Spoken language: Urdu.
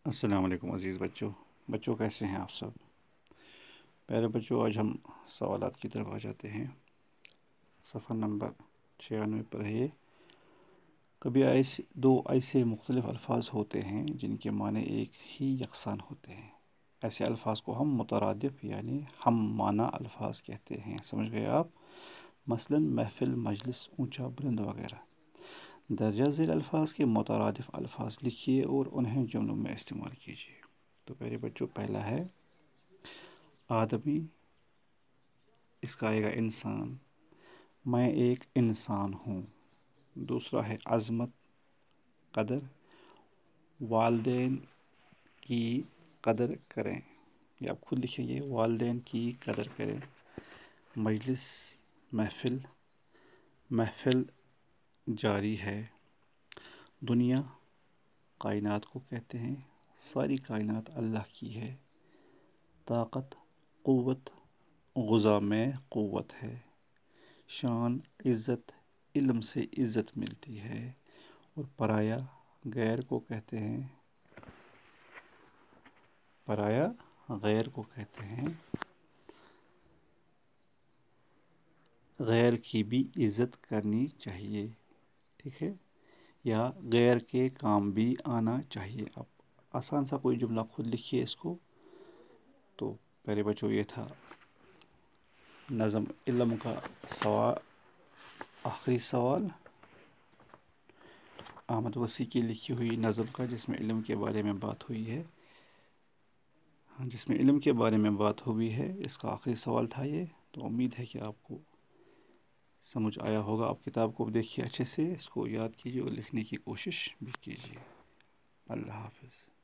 السلام علیکم عزیز بچوں کیسے ہیں آپ سب؟ پیارے بچوں، آج ہم سوالات کی طرف آ جاتے ہیں۔ صفحہ نمبر 96 پر ہے۔ کبھی دو ایسے مختلف الفاظ ہوتے ہیں جن کے معنی ایک ہی یکساں ہوتے ہیں۔ ایسے الفاظ کو ہم مترادف یعنی ہم معنی الفاظ کہتے ہیں۔ سمجھ گئے آپ؟ مثلاً محفل، مجلس، اونچا، بلند وغیرہ۔ درجہ ذیل الفاظ کے مترادف الفاظ لکھیے اور انہیں جملوں میں استعمال کیجیے۔ تو پیارے بچوں، پہلا ہے آدمی، اس کا آئے گا انسان، میں ایک انسان ہوں۔ دوسرا ہے عظمت، قدر، والدین کی قدر کریں، یہ آپ خود لکھیں گے، والدین کی قدر کریں۔ مجلس، محفل، محفل جاری ہے۔ دنیا، کائنات کو کہتے ہیں، ساری کائنات اللہ کی ہے۔ طاقت، قوت، غذا میں قوت ہے۔ شان، عزت، علم سے عزت ملتی ہے۔ اور پرایا، غیر کو کہتے ہیں، پرایا غیر کو کہتے ہیں۔ غیر کی بھی عزت کرنی چاہیے، ٹھیک ہے، یا غیر کے کام بھی آنا چاہیے۔ اب آسان سا کوئی جملہ خود لکھیے اس کو۔ تو پہلے بچوں، یہ تھا نظم علم کا سوال، آخری سوال احمد وسیع کی لکھی ہوئی نظم کا، جس میں علم کے بارے میں بات ہوئی ہے، اس کا آخری سوال تھا یہ۔ تو امید ہے کہ آپ کو سمجھ آیا ہوگا۔ آپ کتاب کو دیکھیے اچھے سے، اس کو یاد کیجیے اور لکھنے کی کوشش بھی کیجیے۔ اللہ حافظ۔